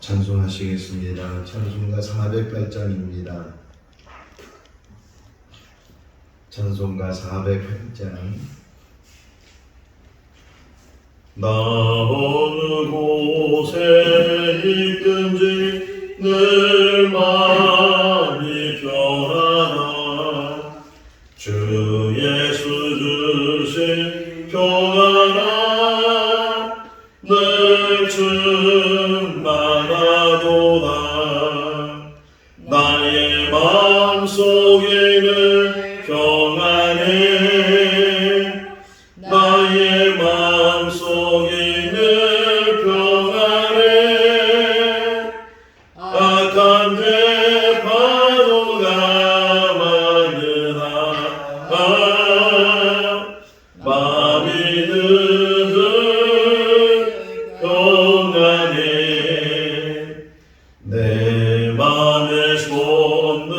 찬송하시겠습니다. 찬송가 408장입니다. 찬송가 408장. 나 어느 곳에 있든지 늘 마음이 편하다. 주 예수 주신 평안아 늘 충만하도다. 나의 마음속에는 평안해. 나의 마음속에는 평안해. 악한 죄 파도가 많으나 마음이 늘 평안해. 내 맘에 솟는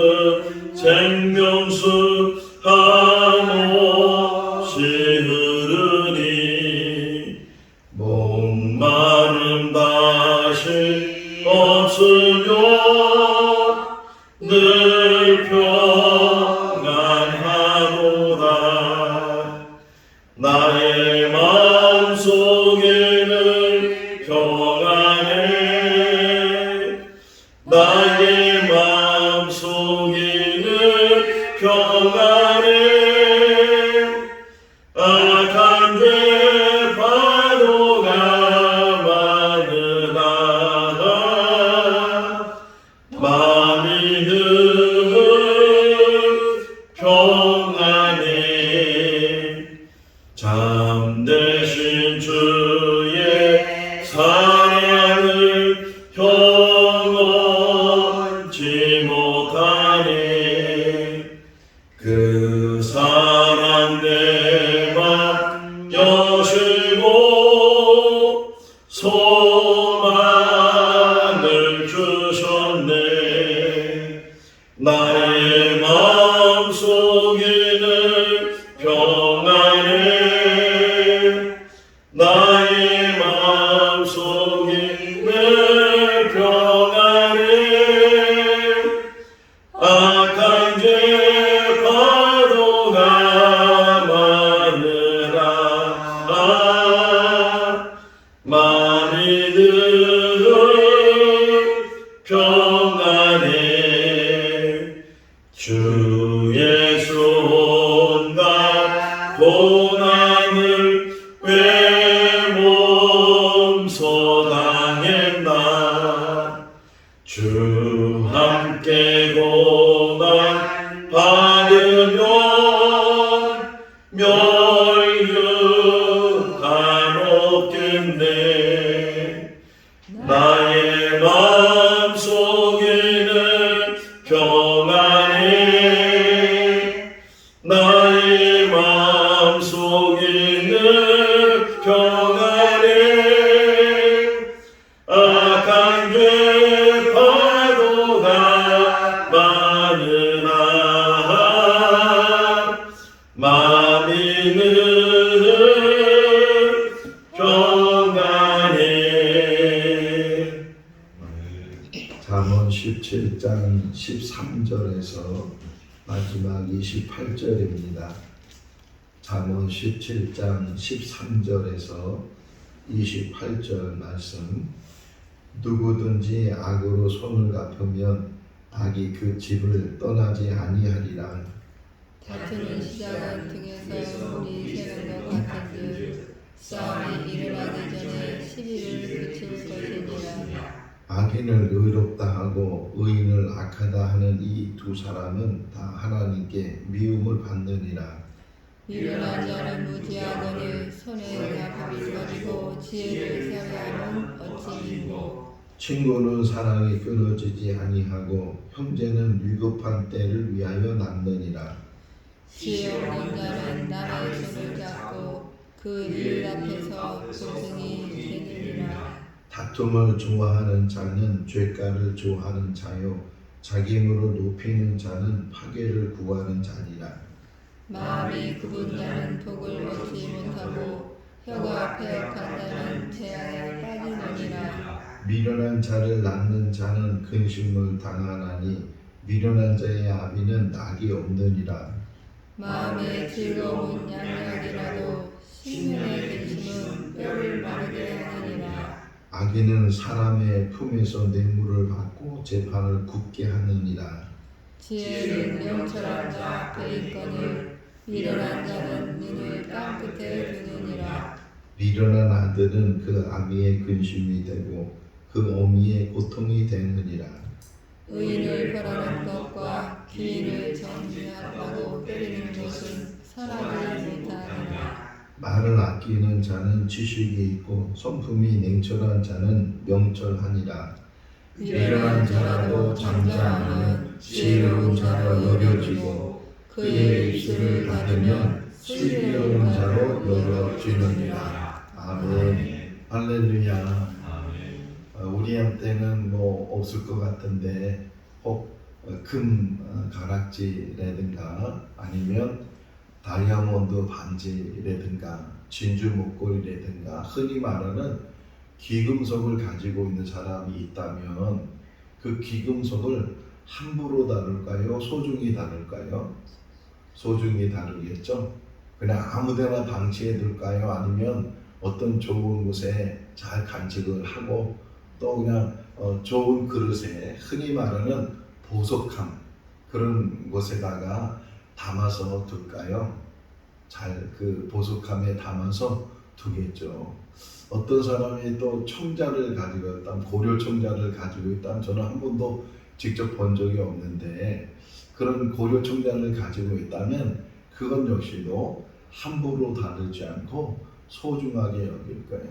생명수 한없이 흐르니 목마름 다시 없으며 늘 평안하도다. 나의 마음속에는 평안해. 나의 마음속에는 평안해. 악한 죄 파도가 많으나 마음이 늘 평안해. 참되신 주의 사랑을 경험치 못하니 그 사랑 내 맘 여시고 소망을 주셨네. 나의 마음속에는 평안해. 나의 마음속에는 평안해. 악한 죄 파도가 많으나 마음이 늘 평안해. 주 예수 온갖 고난을 왜 몸소 당했나. 주 함께 고난 받으면 멸류관 없겠네. 나의 마음속에는 평안해. 나의 마음속에는 평안해. 악한 죄 파도가 많으나 마음이 늘 평안해. 잠언 17장 13절에서 마지막 28절입니다. 잠언 17장 13절에서 28절 말씀. 누구든지 악으로 손을 갚으면 악이 그 집을 떠나지 아니하리라. 다투는 시작은 등에서 물이 새는 것 같은즉 싸움이 일어나기 전에 시비를 그칠 것이니라. 악인을 의롭다 하고 의인을 악하다 하는 이 두 사람은 다 하나님께 미움을 받느니라. 미련한 자는 무지하거니 손에 나팔이 가지고 지혜를 사용하는 어찌인고. 친구는 사랑이 끊어지지 아니하고 형제는 위급한 때를 위하여 남느니라. 지혜 없는 자는 남의 손을 잡고 그 일 앞에서 고승이 되느니라. 다툼을 좋아하는 자는 죄가를 좋아하는 자요 자기 힘으로 높이는 자는 파괴를 구하는 자니라. 마음이 굽은 자는 복을 얻지 못하고 혀가 패역한 자는 재앙에 빠지느니라. 미련한 자를 낳는 자는 근심을 당하나니 미련한 자의 아비는 낙이 없느니라. 마음의 즐거움은 양약이라도 심령의 근심은 뼈를 마르게 하느니라. 악인은 사람의 품에서 뇌물을 받고 재판을 굳게 하느니라. 지혜는 명철한 자 앞에 있거늘 미련한 자는 눈을 땅 끝에 두느니라. 미련한 아들은 그 아비의 근심이 되고 그 어미의 고통이 되느니라. 의인을 벌하는 것과 기인을 정죄하라고 때리는 것은 선하지 못하느니라. 말을 아끼는 자는 지식이 있고 성품이 냉철한 자는 명철하니라. 미련한 자라도 잠잠하면 지혜로운 자로 여겨지고 그의 입술을 닫으면 슬기로운 자로 여겨지느니라. 아멘. 할렐루야. 우리한테는 뭐 없을 것 같은데 혹 금 가락지라든가 아니면 다이아몬드 반지라든가 진주 목걸이라든가 흔히 말하는 귀금속을 가지고 있는 사람이 있다면 그 귀금속을 함부로 다룰까요? 소중히 다룰까요? 소중히 다루겠죠? 그냥 아무데나 방치해 둘까요? 아니면 어떤 좋은 곳에 잘 간직을 하고 또 그냥 좋은 그릇에 흔히 말하는 보석함 그런 곳에다가 담아서 둘까요? 잘 그 보석함에 담아서 두겠죠. 어떤 사람이 또 청자를 가지고 있다면 고려 청자를 가지고 있다면 저는 한 번도 직접 본 적이 없는데 그런 고려 청자를 가지고 있다면 그건 역시도 함부로 다루지 않고 소중하게 여길 거예요.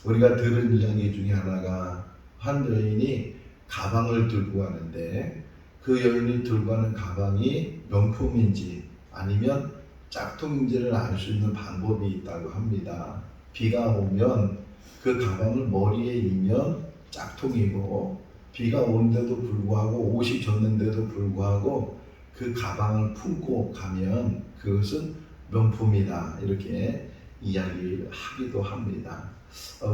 우리가 들은 이야기 중에 하나가 한 여인이 가방을 들고 가는데 그 여인이 들고 가는 가방이 명품인지 아니면 짝퉁인지를 알 수 있는 방법이 있다고 합니다. 비가 오면 그 가방을 머리에 이면 짝퉁이고 비가 오는데도 불구하고 옷이 젖는데도 불구하고 그 가방을 품고 가면 그것은 명품이다 이렇게 이야기를 하기도 합니다.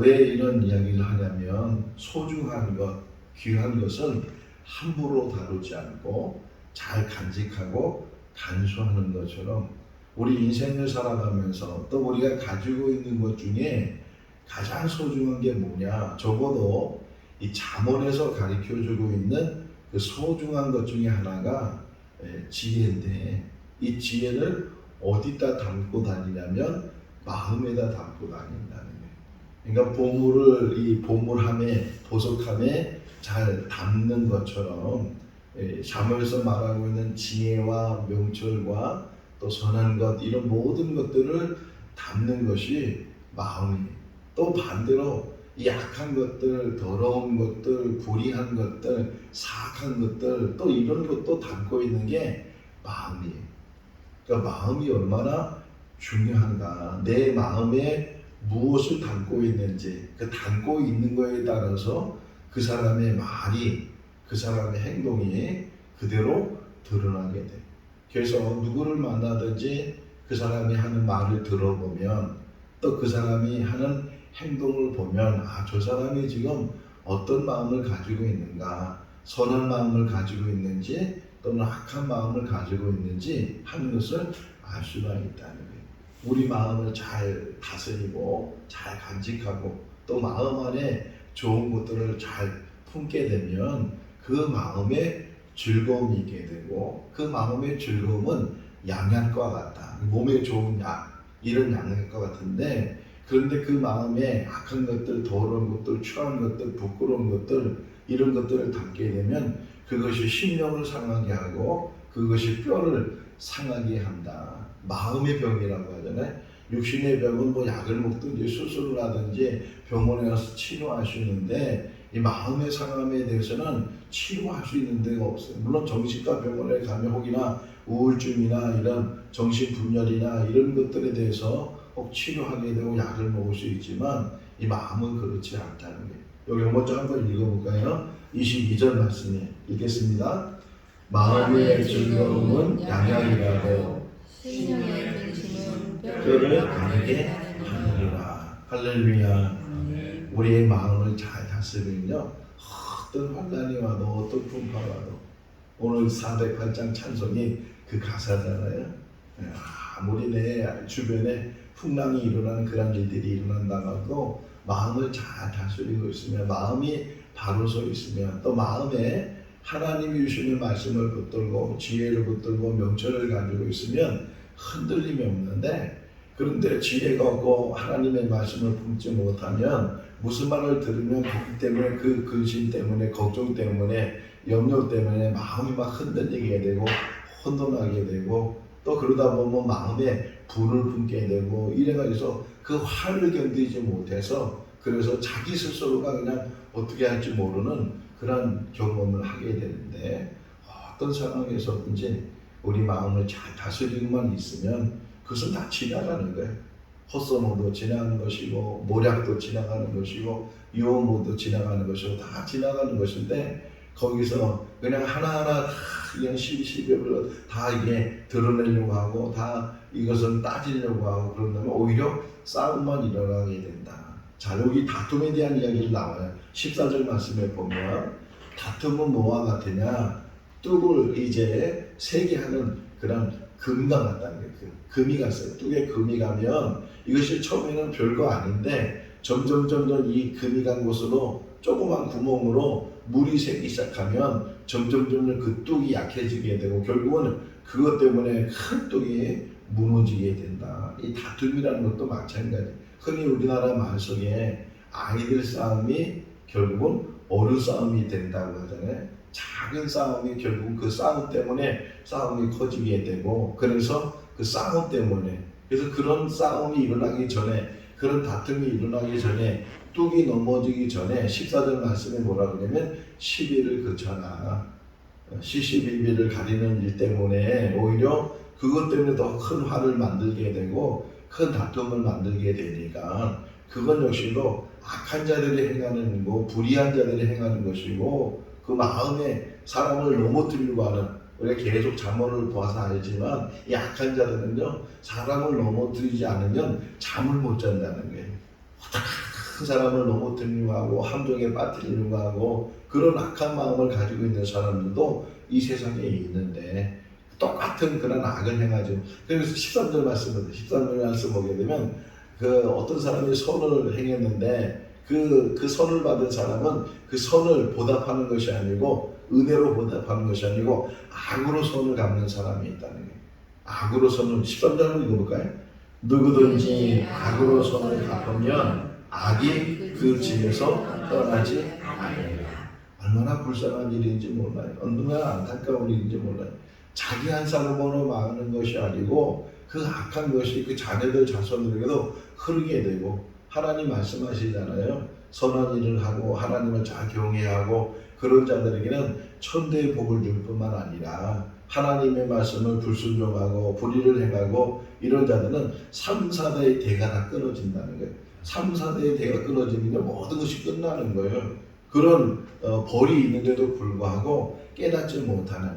왜 이런 이야기를 하냐면 소중한 것, 귀한 것은 함부로 다루지 않고 잘 간직하고 간수하는 것처럼 우리 인생을 살아가면서 또 우리가 가지고 있는 것 중에 가장 소중한 게 뭐냐? 적어도 이 잠언에서 가르쳐주고 있는 그 소중한 것 중에 하나가 지혜인데 이 지혜를 어디다 담고 다니냐면 마음에다 담고 다닌다는 거예요. 그러니까 보물을 이 보물함에 보석함에 잘 담는 것처럼 잠언에서 말하고 있는 지혜와 명철과 또 선한 것 이런 모든 것들을 담는 것이 마음이에요. 또 반대로 이 약한 것들, 더러운 것들, 불의한 것들, 사악한 것들 또 이런 것도 담고 있는 게 마음이에요. 그러니까 마음이 얼마나 중요한가. 내 마음에 무엇을 담고 있는지 그 담고 있는 거에 따라서 그 사람의 말이 그 사람의 행동이 그대로 드러나게 돼. 그래서 누구를 만나든지 그 사람이 하는 말을 들어보면 또 그 사람이 하는 행동을 보면 아, 저 사람이 지금 어떤 마음을 가지고 있는가, 선한 마음을 가지고 있는지 또는 악한 마음을 가지고 있는지 하는 것을 알 수가 있다는 거예요. 우리 마음을 잘 다스리고 잘 간직하고 또 마음 안에 좋은 것들을 잘 품게 되면 그 마음에 즐거움이 있게 되고 그 마음의 즐거움은 양약과 같다. 몸에 좋은 약, 이런 양약과 같은데 그런데 그 마음에 악한 것들, 더러운 것들, 추한 것들, 부끄러운 것들 이런 것들을 담게 되면 그것이 심령을 상하게 하고 그것이 뼈를 상하게 한다. 마음의 병이라고 하잖아요. 육신의 병은 뭐 약을 먹든지 수술을 하든지 병원에 가서 치료할 수 있는데 이 마음의 상함에 대해서는 치료할 수 있는 데가 없어요. 물론 정신과 병원에 가면 혹이나 우울증이나 이런 정신분열이나 이런 것들에 대해서 꼭 치료하게 되고 약을 먹을 수 있지만 이 마음은 그렇지 않다는 거예요. 여기 먼저 한번 읽어볼까요? 22절 말씀이 읽겠습니다. 마음의 즐거움은 양약이라고 심령의 근심은 뼈를 마르게 하느니라. 할렐루야. 우리의 마음을 잘 말씀은요, 어떤 환난이 와도 어떤 풍파가 와도 오늘 408장 찬송이 그 가사잖아요. 아무리 내 주변에 풍랑이 일어나는 그런 일들이 일어난다고 마음을 잘 다스리고 있으면, 마음이 바로 서 있으면, 또 마음에 하나님이 주시는 말씀을 붙들고 지혜를 붙들고 명철을 가지고 있으면 흔들림이 없는데, 그런데 지혜가 없고 하나님의 말씀을 품지 못하면 무슨 말을 들으면 그 때문에, 그 근심 때문에, 걱정 때문에, 염려 때문에 마음이 막 흔들리게 되고 혼돈하게 되고, 또 그러다 보면 마음에 불을 품게 되고, 이래가지고 그 화를 견디지 못해서, 그래서 자기 스스로가 그냥 어떻게 할지 모르는 그런 경험을 하게 되는데, 어떤 상황에서든지 우리 마음을 잘 다스리고만 있으면 그것은 다 지나가는 거예요. 헛소문도 지나가는 것이고, 모략도 지나가는 것이고, 유혹도 지나가는 것이고, 다 지나가는 것인데, 거기서 그냥 하나하나 다 그냥 시비시비를 다 이게 드러내려고 하고, 다 이것을 따지려고 하고 그런다면 오히려 싸움만 일어나게 된다. 자, 여기 다툼에 대한 이야기를 나와요. 14절 말씀에 보면 다툼은 뭐와 같으냐? 뚝을 이제 세게 하는 그런 금과 같다는 거예요. 금이 갔어요. 뚝에 금이 가면 이것이 처음에는 별거 아닌데 점점 이 금이 간 곳으로 조그만 구멍으로 물이 새기 시작하면 점점 그 뚝이 약해지게 되고, 결국은 그것 때문에 큰 뚝이 무너지게 된다. 이 다툼이라는 것도 마찬가지. 흔히 우리나라 말 속에 아이들 싸움이 결국은 어른 싸움이 된다고 하잖아요. 작은 싸움이 결국 그 싸움 때문에 싸움이 커지게 되고, 그래서 그 싸움 때문에, 그래서 그런 싸움이 일어나기 전에, 그런 다툼이 일어나기 전에, 뚝이 넘어지기 전에 14절 말씀에 뭐라 그러냐면 시비를 그쳐라. 시시비비를 가리는 일 때문에 오히려 그것 때문에 더 큰 화를 만들게 되고 큰 다툼을 만들게 되니까, 그건 역시도 악한 자들이 행하는 거, 불의한 자들이 행하는 것이고, 그 마음에 사람을 넘어뜨리려고 하는, 우리가 계속 잠언을 봐서 알지만 이 악한 자들은요, 사람을 넘어뜨리지 않으면 잠을 못 잔다는 거예요. 큰 사람을 넘어뜨리려고 하고 함정에 빠뜨리려고 하고, 그런 악한 마음을 가지고 있는 사람들도 이 세상에 있는데 똑같은 그런 악을 행하죠. 그래서 13절 말씀 보게 되면 그 어떤 사람이 선을 행했는데 그 선을 받은 사람은 그 선을 보답하는 것이 아니고, 은혜로 보답하는 것이 아니고 악으로 선을 갚는 사람이 있다는 거예요. 악으로 선을, 13절을 읽어볼까요? 누구든지 악으로 선을 갚으면 악이 그 집에서 떠나지 아니하리라. 얼마나 불쌍한 일인지 몰라요. 얼마나 안타까운 일인지 몰라요. 자기 한 사람으로 망하는 것이 아니고 그 악한 것이 그 자녀들 자손들에게도 흐르게 되고, 하나님 말씀하시잖아요. 선한 일을 하고 하나님을 잘 경외하고 그런 자들에게는 천대의 복을 줄 뿐만 아니라 하나님의 말씀을 불순종하고 불의를 행하고 이런 자들은 3, 4대의 대가 다 끊어진다는 거예요. 3, 4대의 대가 끊어지면 모든 것이 끝나는 거예요. 그런 벌이 있는데도 불구하고 깨닫지 못하는,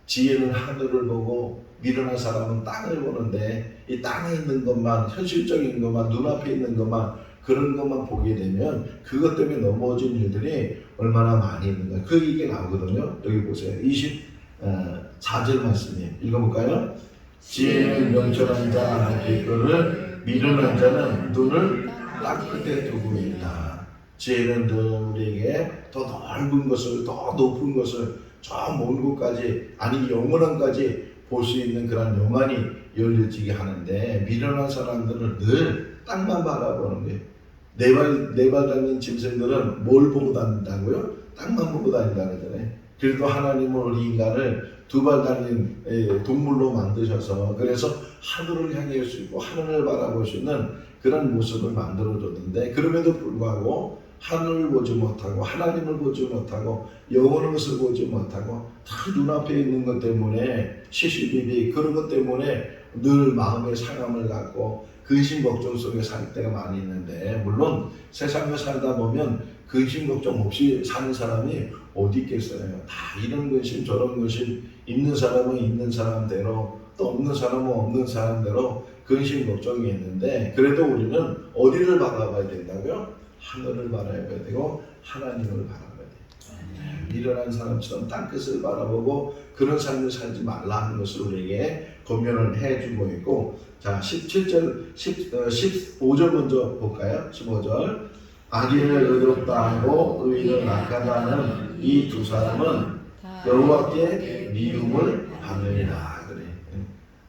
지혜는 하늘을 보고 미련한 사람은 땅을 보는데 이 땅에 있는 것만, 현실적인 것만, 눈앞에 있는 것만, 그런 것만 보게 되면 그것 때문에 넘어진 일들이 얼마나 많이 있는가. 그 얘기 나오거든요. 여기 보세요. 24절 말씀이에요. 읽어볼까요? 지혜는 명철한 자 앞에 있거늘 미련한 자는 눈을 땅 끝에 두고 있다. 지혜는 우리에게 더 넓은 것을, 더 높은 것을, 저 먼 곳까지, 아니 영원한까지 볼 수 있는 그런 영안이 열려지게 하는데, 미련한 사람들은 늘 땅만 바라보는 거예요. 네 발 달린 짐승들은 뭘 보고 다닌다고요? 땅만 보고 다닌다는 거잖아요. 그래도 하나님은 우리 인간을 2발 달린 동물로 만드셔서, 그래서 하늘을 향할 수 있고 하늘을 바라볼 수 있는 그런 모습을 만들어줬는데, 그럼에도 불구하고 하늘을 보지 못하고 하나님을 보지 못하고 영원한 것을 보지 못하고 다 눈앞에 있는 것 때문에 시시비비, 그런 것 때문에 늘 마음의 상함을 갖고 근심 걱정 속에 살 때가 많이 있는데, 물론 세상에 살다 보면 근심 걱정 없이 사는 사람이 어디 있겠어요. 다 이런 근심 저런 근심, 있는 사람은 있는 사람대로, 또 없는 사람은 없는 사람대로 근심 걱정이 있는데, 그래도 우리는 어디를 바라봐야 된다고요? 하늘을 바라봐야 되고 하나님을 바라봐야 돼. 미련한 사람처럼 땅끝을 바라보고 그런 삶을 살지 말라 하는 것을 우리에게 권면을 해주고 있고, 자 17절 15절 먼저 볼까요? 15절 악인을 의롭다 하고 의인을 악하다 하는 이 두 사람은 여호와께 미움을 받으리라. 그래.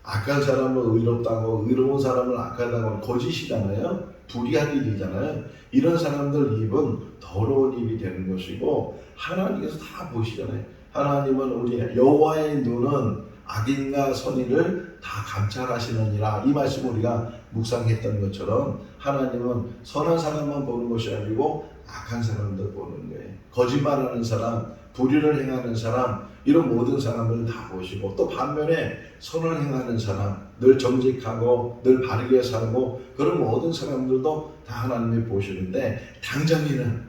악한 사람을 의롭다고 의로운 사람을 악하다고 거짓이잖아요. 불의한 일이잖아요. 이런 사람들 입은 더러운 입이 되는 것이고 하나님께서 다 보시잖아요. 하나님은 우리 여호와의 눈은 악인과 선인을 다 감찰하시느니라. 이 말씀 우리가 묵상했던 것처럼 하나님은 선한 사람만 보는 것이 아니고 악한 사람들 보는 거예요. 거짓말하는 사람, 불의를 행하는 사람, 이런 모든 사람을 다 보시고, 또 반면에 선을 행하는 사람, 늘 정직하고 늘 바르게 살고 그런 모든 사람들도 다 하나님이 보시는데, 당장에는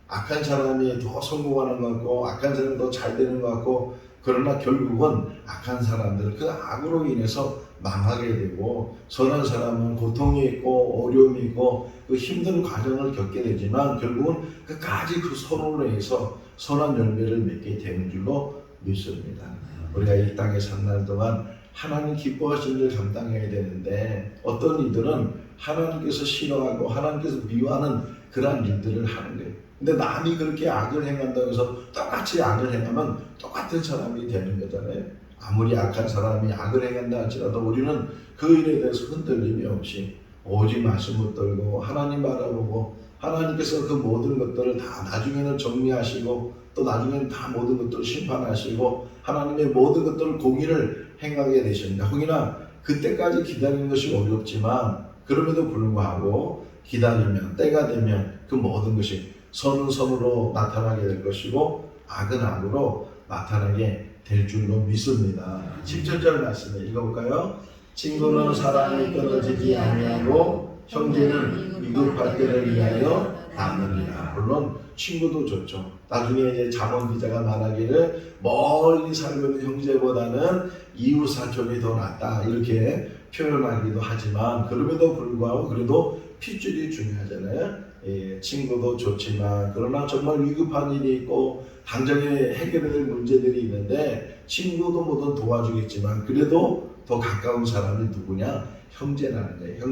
악한 사람이 더 성공하는 것 같고 악한 사람이 더 잘 되는 것 같고, 그러나 결국은 악한 사람들 그 악으로 인해서 망하게 되고, 선한 사람은 고통이 있고 어려움이 있고 그 힘든 과정을 겪게 되지만 결국은 끝까지 그 선으로 인해서 선한 열매를 맺게 되는 줄로 믿습니다. 우리가 이 땅에 산 날 동안 하나님 기뻐하시는 일 감당해야 되는데, 어떤 이들은 하나님께서 싫어하고 하나님께서 미워하는 그러한 일들을 하는 거예요. 근데 남이 그렇게 악을 행한다고 해서 똑같이 악을 행하면 똑같은 사람이 되는 거잖아요. 아무리 악한 사람이 악을 행한다 할지라도 우리는 그 일에 대해서 흔들림이 없이 오직 말씀 붙들고 하나님 바라보고, 하나님께서 그 모든 것들을 다 나중에는 정리하시고 또 나중에는 다 모든 것들을 심판하시고 하나님의 모든 것들을 공의를 행하게 되십니다. 혹이나 그때까지 기다리는 것이 어렵지만 그럼에도 불구하고 기다리면 때가 되면 그 모든 것이 선은 선으로 나타나게 될 것이고 악은 악으로 나타나게 될 줄로 믿습니다. 17절 말씀을 읽어볼까요? 친구는 사랑이 끊어지지 아니하고 형제는 위급할 때를 위하여 남느니라. 물론 친구도 좋죠. 나중에 이제 잠언 기자가 말하기를 멀리 살고 있는 형제보다는 이웃 사촌이 더 낫다 이렇게 표현하기도 하지만, 그럼에도 불구하고 그래도 핏줄이 중요하잖아요. 예, 친구도 좋지만 그러나 정말 위급한 일이 있고 당장에 해결해야 될 문제들이 있는데 친구도 뭐든 도와주겠지만 그래도 더 가까운 사람이 누구냐? 형제라는 거예요.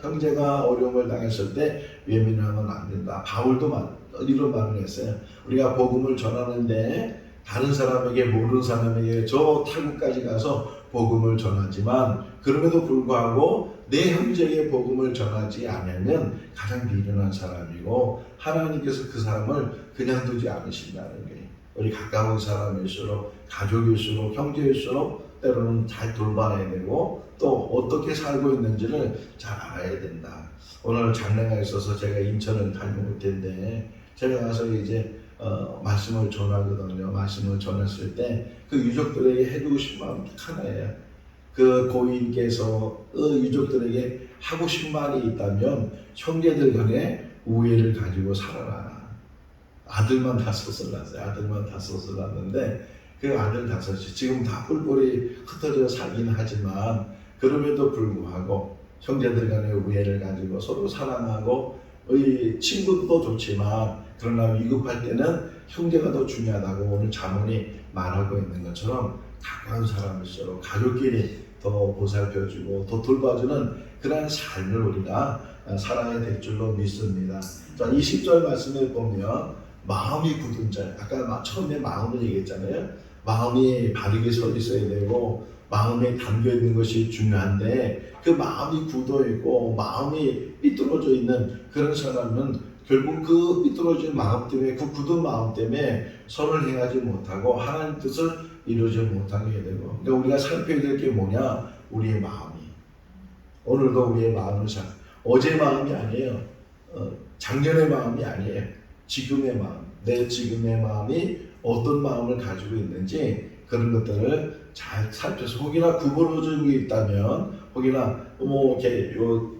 형제가 어려움을 당했을 때 외면하면 안 된다. 바울도 이런 말을 했어요. 우리가 복음을 전하는데 다른 사람에게, 모르는 사람에게 저 타국까지 가서 복음을 전하지만 그럼에도 불구하고 내 형제에게 복음을 전하지 않으면 가장 미련한 사람이고 하나님께서 그 사람을 그냥 두지 않으신다는 거예요. 우리 가까운 사람일수록, 가족일수록, 형제일수록 때로는 잘 돌봐야 되고 또 어떻게 살고 있는지를 잘 알아야 된다. 오늘 장례가 있어서 제가 인천을 다녀올 텐데 제가 가서 이제 말씀을 전하거든요. 말씀을 전했을 때 그 유족들에게 해주고 싶은 마음 딱 하나예요. 그 고인께서 그 유족들에게 하고 싶은 말이 있다면 형제들 간에 우애를 가지고 살아라. 아들만 5을 낳았어요. 아들만 5을 낳았는데 그 아들 5이 지금 다 뿔뿔이 흩어져 살긴 하지만 그럼에도 불구하고 형제들 간의 우애를 가지고 서로 사랑하고 친구도 좋지만 그러나 위급할 때는 형제가 더 중요하다고 오늘 잠언이 말하고 있는 것처럼 가까운 사람일수록 가족끼리 더 보살펴주고 더 돌봐주는 그런 삶을 우리가 살아야 될 줄로 믿습니다. 자, 20절 말씀을 보면 마음이 굳은 자, 아까 처음에 마음을 얘기했잖아요. 마음이 바르게 서 있어야 되고 마음에 담겨 있는 것이 중요한데 그 마음이 굳어 있고 마음이 삐뚤어져 있는 그런 사람은 결국 그 삐뚤어진 마음 때문에, 그 굳은 마음 때문에 선을 행하지 못하고 하나님 뜻을 이루지 못하게 되고, 그러니까 우리가 살펴야 될 게 뭐냐? 우리의 마음이. 오늘도 우리의 마음을 어제 마음이 아니에요. 작년의 마음이 아니에요. 지금의 마음. 내 지금의 마음이 어떤 마음을 가지고 있는지 그런 것들을 잘 살펴서, 혹이나 구부러진 게 있다면, 혹이나 이렇게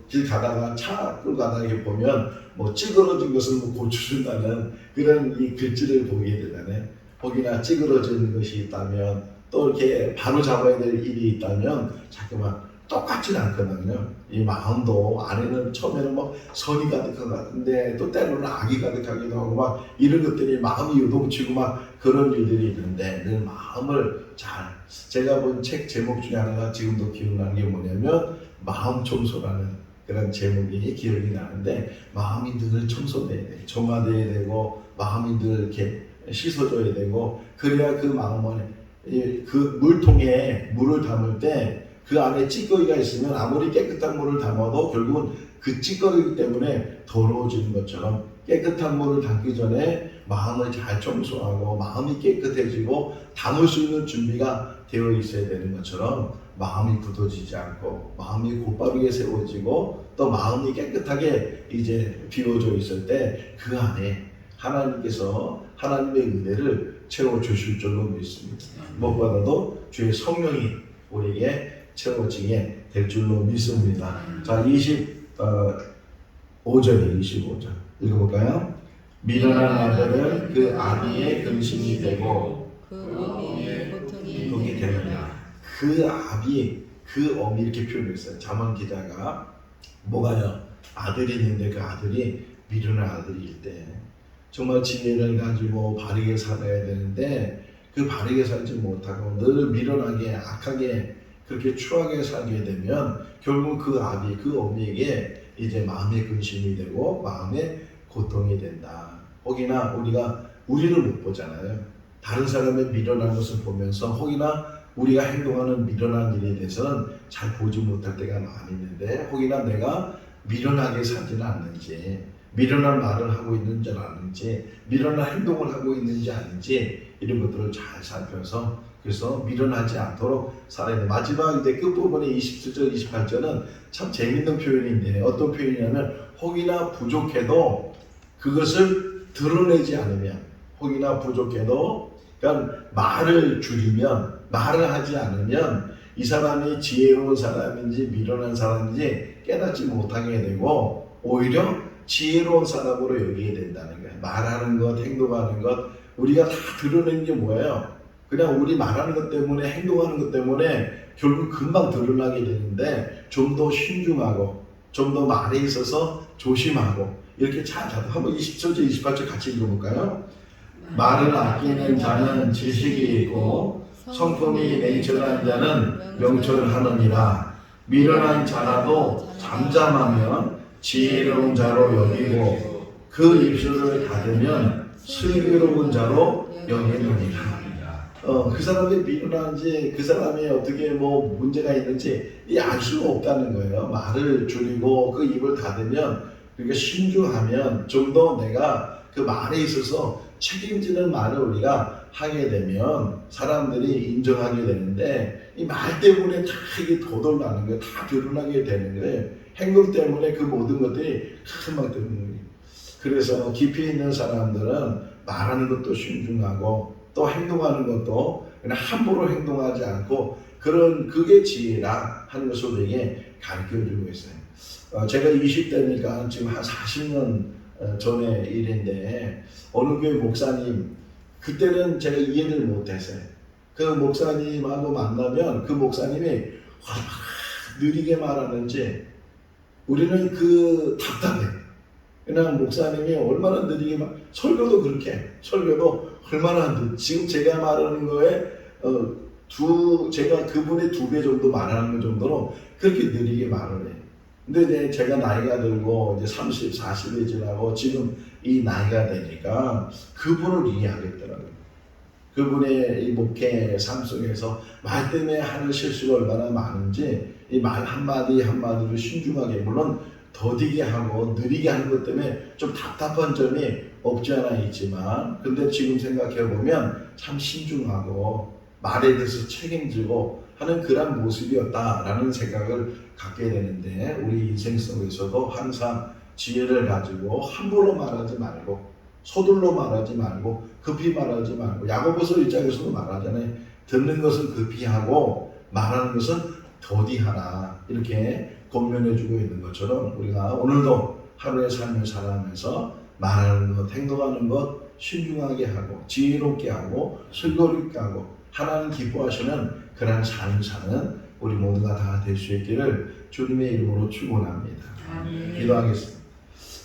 길 가다가 차 끌고 가다가 이렇게 보면 찌그러진 것을 고쳐준다는 그런 이 글씨를 보게 되잖아요. 혹이나 찌그러진 것이 있다면 또 이렇게 바로 잡아야 될 일이 있다면 자꾸만 똑같진 않거든요. 이 마음도 안에는 처음에는 뭐 선이 가득한 것 같은데 또 때로는 악이 가득하기도 하고 막 이런 것들이 마음이 요동치고 막 그런 일들이 있는데 늘 마음을 잘 제가 본 책 제목 중에 하나가 지금도 기억나는 게 뭐냐면 마음 청소라는 그런 제목이 기억이 나는데 마음이 늘 청소돼야 돼. 정화돼야 되고 마음이 늘 이렇게 씻어줘야 되고 그래야 그 마음 안에 그 물통에 물을 담을 때 그 안에 찌꺼기가 있으면 아무리 깨끗한 물을 담아도 결국은 그 찌꺼기 때문에 더러워지는 것처럼 깨끗한 물을 담기 전에 마음을 잘 청소하고 마음이 깨끗해지고 담을 수 있는 준비가 되어 있어야 되는 것처럼 마음이 굳어지지 않고 마음이 곧바르게 세워지고 또 마음이 깨끗하게 이제 비워져 있을 때 그 안에 하나님께서 하나님의 은혜를 채워주실 줄로 믿습니다. 무엇보다도 주의 성령이 우리에게 채워지게 될 줄로 믿습니다. 자, 25절에 25절 읽어볼까요? 미련한 아들은 그 아비의 근심이 되고 그 어미의 고통이 되느냐. 그 아비, 그 어미 이렇게 표현했어요. 잠언 기자가 뭐가요? 아들이 있는데 그 아들이 미련한 아들일 때 정말 지혜를 가지고 바르게 살아야 되는데 그 바르게 살지 못하고 늘 미련하게 악하게 그렇게 추하게 살게 되면 결국 그 아비, 그 어미에게 이제 마음의 근심이 되고 마음의 고통이 된다. 혹이나 우리가 우리를 못 보잖아요. 다른 사람의 미련한 것을 보면서 혹이나 우리가 행동하는 미련한 일에 대해서는 잘 보지 못할 때가 많이 있는데 혹이나 내가 미련하게 살지는 않는지 미련한 말을 하고 있는지 아닌지 미련한 행동을 하고 있는지 아닌지 이런 것들을 잘 살펴서 그래서 미련하지 않도록 살아야 돼. 마지막 이제 끝부분에 27절 28절은 참 재밌는 표현인데 어떤 표현이냐면 혹이나 부족해도 그것을 드러내지 않으면 혹이나 부족해도 그러니까 말을 줄이면 말을 하지 않으면 이 사람이 지혜로운 사람인지 미련한 사람인지 깨닫지 못하게 되고 오히려 지혜로운 사람으로 여기게 된다는 거예요. 말하는 것, 행동하는 것 우리가 다 드러내는 게 뭐예요? 그냥 우리 말하는 것 때문에 행동하는 것 때문에 결국 금방 드러나게 되는데 좀 더 신중하고 좀 더 말에 있어서 조심하고 이렇게 잘 한번 20절 28절 같이 읽어볼까요? 말을 아끼는 자는 지식이 있고 성품이 냉철한 자는 명철하느니라. 미련한 자라도 잠잠하면 지혜로운 자로 여기고 그 입술을 닫으면 슬기로운 자로 여기느니라. 그 사람이 미련한지 그 사람이 어떻게 뭐 문제가 있는지 알 수가 없다는 거예요. 말을 줄이고 그 입을 닫으면 그러니까 신중하면 좀 더 내가 그 말에 있어서 책임지는 말을 우리가 하게 되면 사람들이 인정하게 되는데 이 말 때문에 다 이게 도돌나는 거예요. 다 드러나게 되는 거예요. 행동 때문에 그 모든 것들이 금방 드러나는 거예요. 그래서 깊이 있는 사람들은 말하는 것도 신중하고 또 행동하는 것도 그냥 함부로 행동하지 않고 그런 그게 지혜라 하는 것을 우리에게 가르쳐주고 있어요. 제가 20대니까 지금 한 40년 전의 일인데 어느 교회 목사님 그때는 제가 이해를 못했어요. 그 목사님하고 만나면 그 목사님이 얼마나 느리게 말하는지 우리는 그 답답해. 그냥 목사님이 얼마나 느리게 설교도 그렇게 설교도 얼마나 지금 제가 말하는 거에 제가 그분의 2배 정도 말하는 것 정도로 그렇게 느리게 말을 해요. 근데 이제 제가 나이가 들고 이제 30, 40이 지나고 지금 이 나이가 되니까 그분을 이해하겠더라고요. 그분의 이 목회 삶 속에서 말 때문에 하는 실수가 얼마나 많은지 이 말 한마디 한마디로 신중하게 물론 더디게 하고 느리게 하는 것 때문에 좀 답답한 점이 없지 않아 있지만 근데 지금 생각해 보면 참 신중하고 말에 대해서 책임지고 하는 그런 모습이었다라는 생각을 갖게 되는데 우리 인생 속에서도 항상 지혜를 가지고 함부로 말하지 말고 서둘러 말하지 말고 급히 말하지 말고 야고보서 1장에서도 말하잖아요. 듣는 것은 급히 하고 말하는 것은 더디하라 이렇게 권면해주고 있는 것처럼 우리가 오늘도 하루의 삶을 살아가면서 말하는 것, 행동하는 것 신중하게 하고 지혜롭게 하고 슬기롭게 하고 하나님 기뻐하시는 그런 삶을 사는 우리 모두가 다 될 수 있기를 주님의 이름으로 축원합니다. 기도하겠습니다.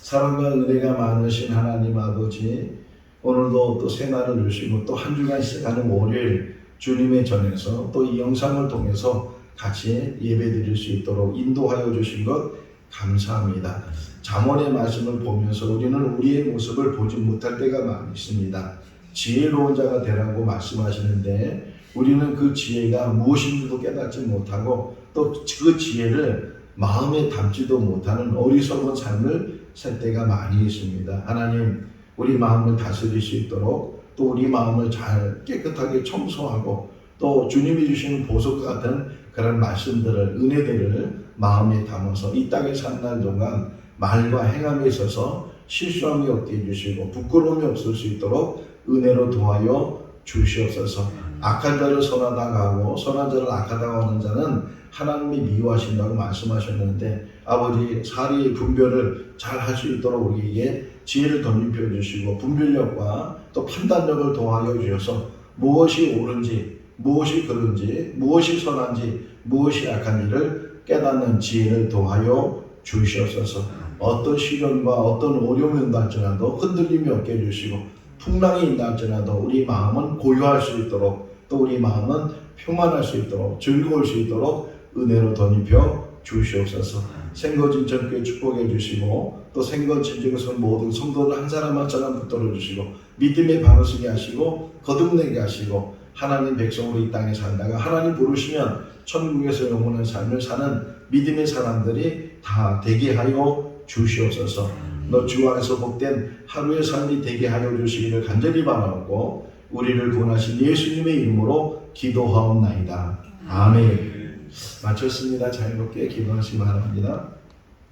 사랑과 은혜가 많으신 하나님 아버지, 오늘도 또 새날을 주시고 또 한 주간 시작하는 월요일 주님의 전에서 또 이 영상을 통해서 같이 예배드릴 수 있도록 인도하여 주신 것 감사합니다. 잠언의 말씀을 보면서 우리는 우리의 모습을 보지 못할 때가 많이 있습니다. 지혜로운 자가 되라고 말씀하시는데 우리는 그 지혜가 무엇인지도 깨닫지 못하고 또 그 지혜를 마음에 담지도 못하는 어리석은 삶을 살 때가 많이 있습니다. 하나님, 우리 마음을 다스릴 수 있도록 또 우리 마음을 잘 깨끗하게 청소하고 또 주님이 주시는 보석 같은 그런 말씀들을, 은혜들을 마음에 담아서 이 땅에 사는 날 동안 말과 행함에 있어서 실수함이 없게 해주시고 부끄러움이 없을 수 있도록 은혜로 도와여 주시옵소서. 악한 자를 선하다고 하고 선한 자를 악하다고 하는 자는 하나님이 미워하신다고 말씀하셨는데 아버지, 사리의 분별을 잘 할 수 있도록 우리에게 지혜를 덧입혀 주시고 분별력과 또 판단력을 도와여 주셔서 무엇이 옳은지, 무엇이 그른지, 무엇이 선한지, 무엇이 악한 일을 깨닫는 지혜를 도와여 주시옵소서. 어떤 시련과 어떤 어려움이 온다 할지라도 흔들림이 없게 해주시고 풍랑이 있다 할지라도 우리 마음은 고요할 수 있도록 또 우리 마음은 평안할 수 있도록 즐거울 수 있도록 은혜로 덧입혀 주시옵소서. 생거진천교회 축복해 주시고 또 생거진천에서 모든 성도를 한 사람 한 사람 붙들어 주시고 믿음의 바로 서게 하시고 거듭내게 하시고 하나님 백성으로 이 땅에 살다가 하나님 부르시면 천국에서 영원한 삶을 사는 믿음의 사람들이 다 되게 하여 주시옵소서. 너 주 안에서 복된 하루의 삶이 되게 하여 주시기를 간절히 바라옵고 우리를 구원하신 예수님의 이름으로 기도하옵나이다. 아멘. 마쳤습니다. 자유롭게 기도하시기 바랍니다.